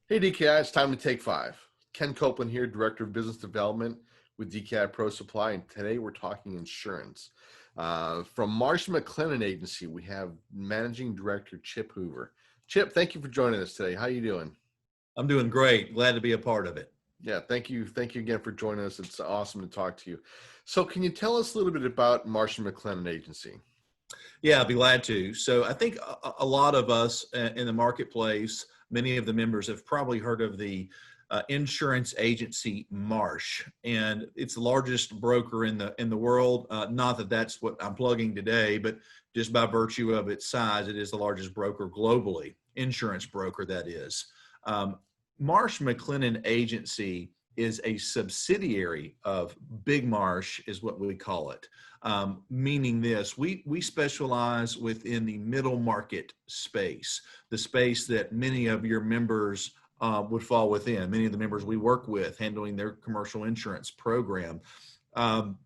Hey DKI, it's time to take five. Ken Copeland here, Director of Business Development with DKI Pro Supply, and today we're talking insurance. From MARSH McLENNAN Agency, we have Managing Director Chip Hoover. Chip, thank you for joining us today. How are you doing? I'm doing great. Glad to be a part of it. Yeah, thank you. Thank you again for joining us. It's awesome to talk to you. So can you tell us a little bit about MARSH McLENNAN Agency? Yeah, I'd be glad to. So I think a lot of us in the marketplace, many of the members have probably heard of the insurance agency Marsh, and it's the largest broker in the world. Not that that's what I'm plugging today, but just by virtue of its size, it is the largest broker globally, insurance broker that is. Um, Marsh McLennan Agency is a subsidiary of Big Marsh, is what we call it. Meaning this, we specialize within the middle market space, the space that many of your members would fall within. Many of the members we work with handling their commercial insurance program. Um,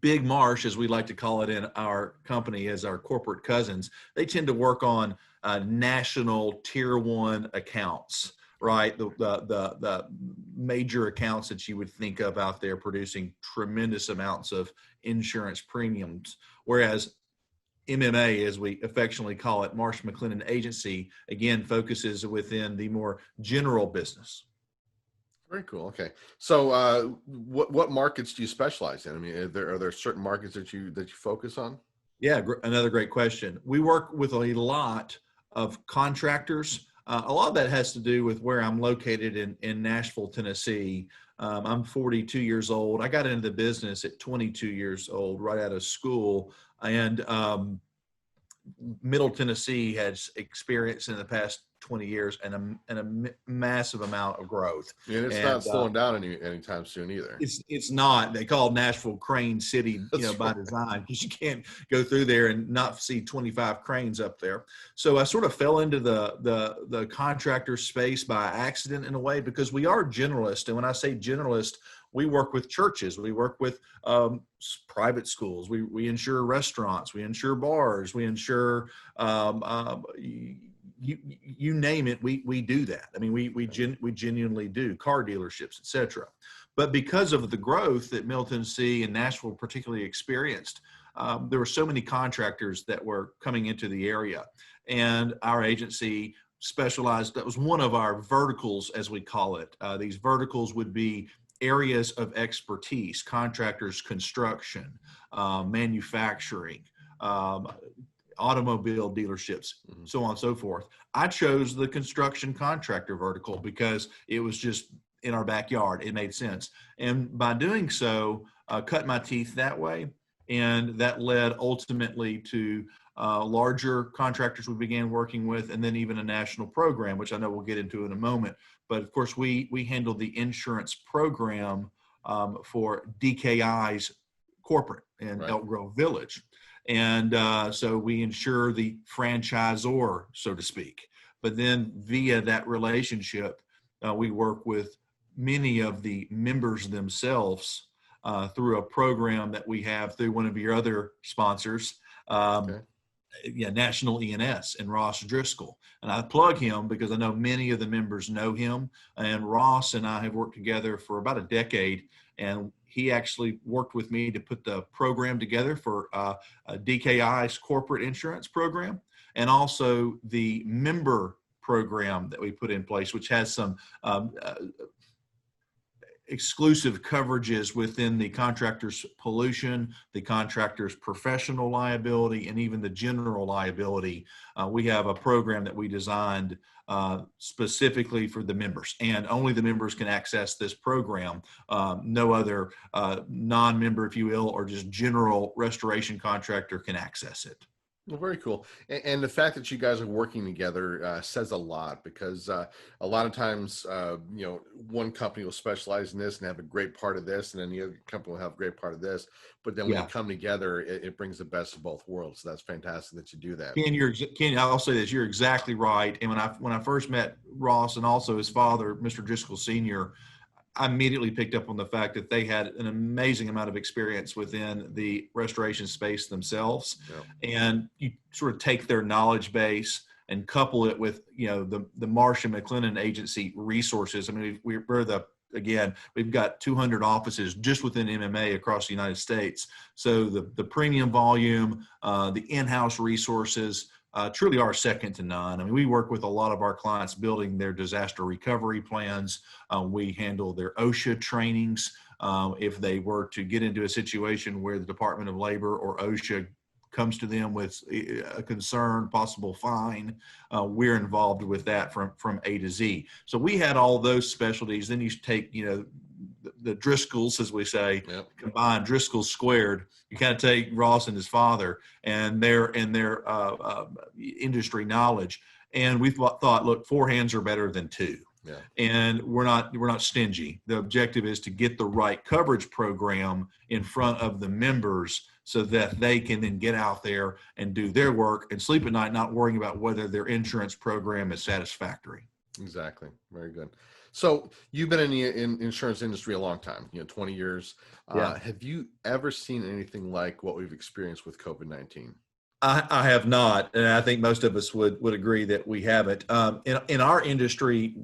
Big Marsh, as we like to call it in our company, as our corporate cousins, they tend to work on national tier one accounts, right? The major accounts that you would think of out there producing tremendous amounts of insurance premiums. Whereas MMA, as we affectionately call it, Marsh McLennan Agency, again, focuses within the more general business. Very cool. Okay. So what markets do you specialize in? I mean, are there certain markets that you focus on? Yeah, another great question. We work with a lot of contractors. A lot of that has to do with where I'm located in Nashville, Tennessee. I'm 42 years old. I got into the business at 22 years old, right out of school. And Middle Tennessee has experienced in the past 20 years and a massive amount of growth. And it's And not slowing down anytime soon either. it's not. They call Nashville Crane City, That's by right. design, because you can't go through there and not see 25 cranes up there. So I sort of fell into the contractor space by accident in a way, because we are generalists. And when I say generalist, we work with churches, we work with private schools, we insure restaurants, we insure bars, we insure you name it, we do that. I mean, we genuinely do, car dealerships, etc. But because of the growth that Middle Tennessee and Nashville particularly experienced, there were so many contractors that were coming into the area, and our agency specialized. That was one of our verticals, as we call it. These verticals would be areas of expertise: contractors, construction, manufacturing, automobile dealerships, so on and so forth. I chose the construction contractor vertical because it was just in our backyard. It made sense. And by doing so, cut my teeth that way. And that led ultimately to larger contractors we began working with, and then even a national program, which I know we'll get into in a moment. But of course, we handled the insurance program for DKI's corporate in Right. Elk Grove Village. And so we insure the franchisor, so to speak. But then via that relationship, we work with many of the members themselves through a program that we have through one of your other sponsors, Okay. National ENS, and Ross Driscoll. And I plug him because I know many of the members know him. And Ross and I have worked together for about a decade. And he actually worked with me to put the program together for DKI's corporate insurance program, and also the member program that we put in place, which has some exclusive coverages within the contractor's pollution, the contractor's professional liability, and even the general liability. We have a program that we designed specifically for the members, and only the members can access this program. No other non-member, if you will, or just general restoration contractor can access it. Well, very cool. And the fact that you guys are working together says a lot, because a lot of times, one company will specialize in this and have a great part of this, and then the other company will have a great part of this. But then when you Yeah. come together, it brings the best of both worlds. So that's fantastic that you do that. Ken, I'll say this: you're exactly right. And when I first met Ross and also his father, Mr. Driscoll Sr., I immediately picked up on the fact that they had an amazing amount of experience within the restoration space themselves. Yeah. And you sort of take their knowledge base and couple it with, the Marsh and McLennan agency resources. I mean, we've got 200 offices just within MMA across the United States. So the premium volume, the in-house resources, truly are second to none. I mean, we work with a lot of our clients building their disaster recovery plans. We handle their OSHA trainings. If they were to get into a situation where the Department of Labor or OSHA comes to them with a concern, possible fine, we're involved with that from A to Z. So we had all those specialties. Then you take, the Driscolls, as we say, Yep. combined Driscolls squared. You kind of take Ross and his father and their industry knowledge, and we thought, look, 4 hands are better than 2. Yeah. And we're not stingy. The objective is to get the right coverage program in front of the members so that they can then get out there and do their work and sleep at night, not worrying about whether their insurance program is satisfactory. Exactly. Very good. So you've been in the insurance industry a long time, 20 years. Yeah. Have you ever seen anything like what we've experienced with COVID-19? I have not, and I think most of us would agree that we haven't. In our industry,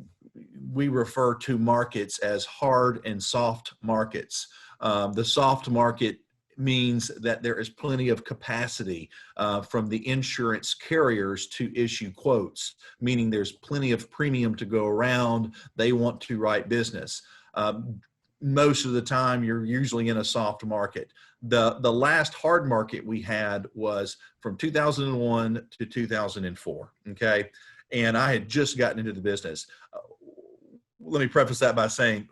we refer to markets as hard and soft markets. The soft market means that there is plenty of capacity from the insurance carriers to issue quotes, meaning there's plenty of premium to go around. They want to write business. Most of the time, you're usually in a soft market. The last hard market we had was from 2001 to 2004, okay? And I had just gotten into the business. Let me preface that by saying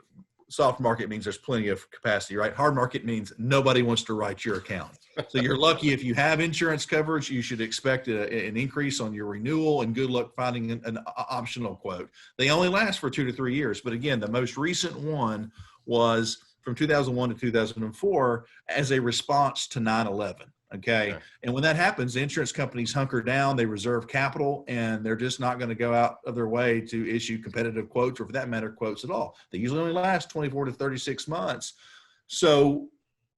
soft market means there's plenty of capacity, right? Hard market means nobody wants to write your account. So you're lucky if you have insurance coverage. You should expect an increase on your renewal, and good luck finding an optional quote. They only last for 2 to 3 years. But again, the most recent one was from 2001 to 2004 as a response to 9/11. Okay. And when that happens, the insurance companies hunker down, they reserve capital, and they're just not going to go out of their way to issue competitive quotes, or for that matter, quotes at all. They usually only last 24 to 36 months. So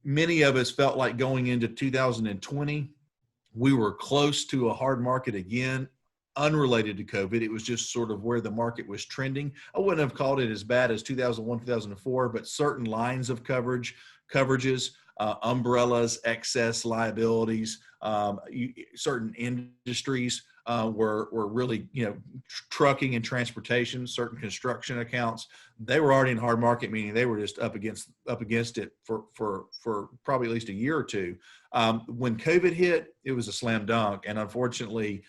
many of us felt like going into 2020, we were close to a hard market again, unrelated to COVID. It was just sort of where the market was trending. I wouldn't have called it as bad as 2001, 2004, but certain lines of coverages, umbrellas, excess liabilities, certain industries were really, trucking and transportation, certain construction accounts. They were already in hard market, meaning they were just up against it for probably at least a year or two. When COVID hit, it was a slam dunk, and unfortunately,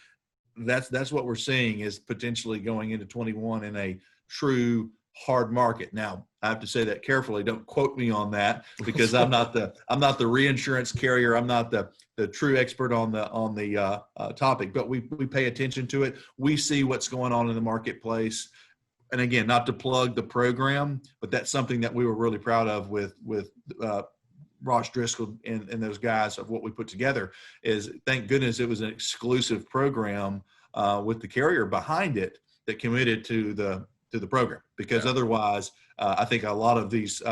that's what we're seeing is potentially going into 21 in a true hard market. Now, I have to say that carefully. Don't quote me on that, because I'm not the reinsurance carrier. I'm not the true expert on the topic, but we pay attention to it. We see what's going on in the marketplace. And again, not to plug the program, but that's something that we were really proud of with Ross Driscoll and those guys, of what we put together. Is thank goodness it was an exclusive program with the carrier behind it that committed to the program, because otherwise I think a lot of these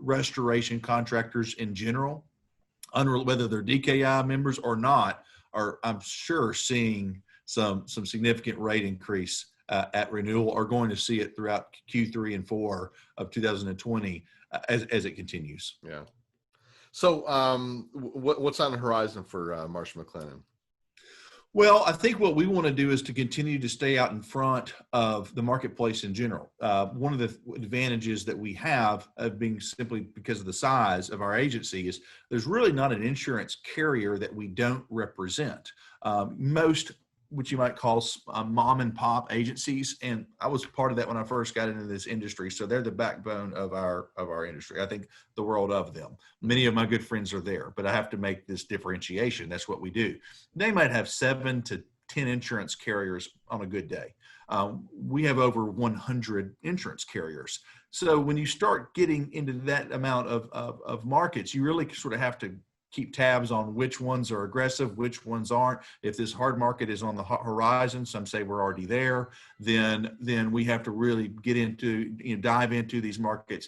restoration contractors in general, whether they're DKI members or not, are, I'm sure, seeing some significant rate increase at renewal, or going to see it throughout Q3 and 4 of 2020 as it continues. Yeah. So what's on the horizon for Marsh McLennan? Well, I think what we want to do is to continue to stay out in front of the marketplace in general. One of the advantages that we have of being simply because of the size of our agency is there's really not an insurance carrier that we don't represent. Most, what you might call mom and pop agencies, and I was part of that when I first got into this industry. So they're the backbone of our industry. I think the world of them. Many of my good friends are there, but I have to make this differentiation. That's what we do. They might have 7 to 10 insurance carriers on a good day. We have over 100 insurance carriers. So when you start getting into that amount of markets, you really sort of have to keep tabs on which ones are aggressive, which ones aren't. If this hard market is on the horizon, some say we're already there, then we have to really get into, dive into these markets,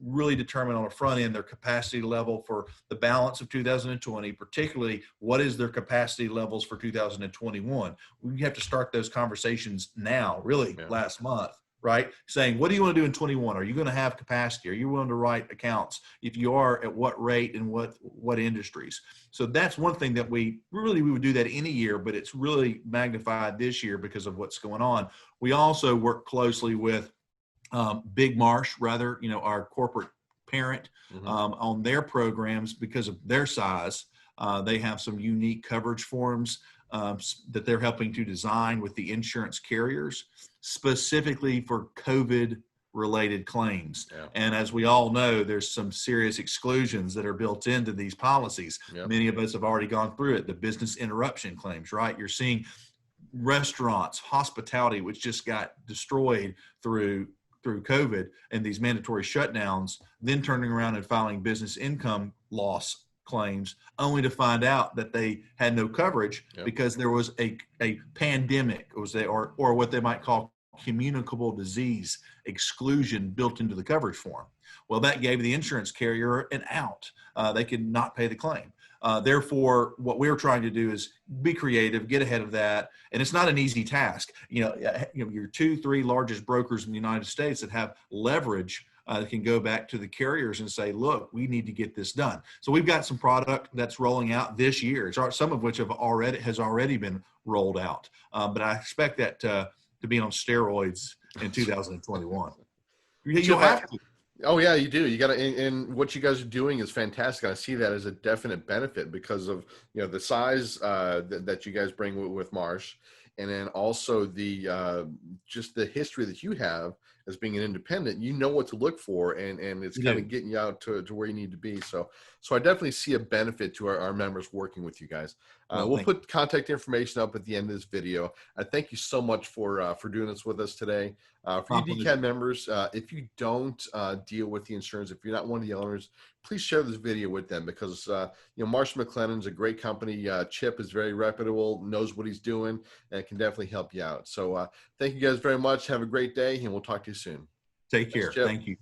really determine on the front end their capacity level for the balance of 2020, particularly what is their capacity levels for 2021. We have to start those conversations now, really last month, right? Saying, what do you want to do in 21? Are you going to have capacity? Are you willing to write accounts? If you are, at what rate and what industries? So that's one thing that we would do that any year, but it's really magnified this year because of what's going on. We also work closely with Big Marsh, rather, our corporate parent, on their programs because of their size. They have some unique coverage forms that they're helping to design with the insurance carriers specifically for COVID related claims. Yeah. And as we all know, there's some serious exclusions that are built into these policies. Yep. Many of us have already gone through it. The business interruption claims, right? You're seeing restaurants, hospitality, which just got destroyed through COVID and these mandatory shutdowns, then turning around and filing business income loss claims, only to find out that they had no coverage. Yep. Because there was a pandemic, or what they might call communicable disease exclusion built into the coverage form. Well, that gave the insurance carrier an out. They could not pay the claim. Therefore, what we're trying to do is be creative, get ahead of that. And it's not an easy task. Your 2-3 largest brokers in the United States that have leverage can go back to the carriers and say, look, we need to get this done. So we've got some product that's rolling out this year, some of which has already been rolled out. But I expect that to be on steroids in 2021. You'll have to. Oh yeah, you do. You got to, and what you guys are doing is fantastic. I see that as a definite benefit because of the size that you guys bring with Marsh, and then also the just the history that you have as being an independent. You know what to look for, and it's kind of getting you out to where you need to be. So I definitely see a benefit to our members working with you guys. We'll put contact information up at the end of this video. I thank you so much for doing this with us today. For you DCAD members, if you don't deal with the insurance, if you're not one of the owners, please share this video with them because Marsh McLennan is a great company. Chip is very reputable, knows what he's doing, and can definitely help you out. So thank you guys very much. Have a great day, and we'll talk to you soon. Take care. Thank you.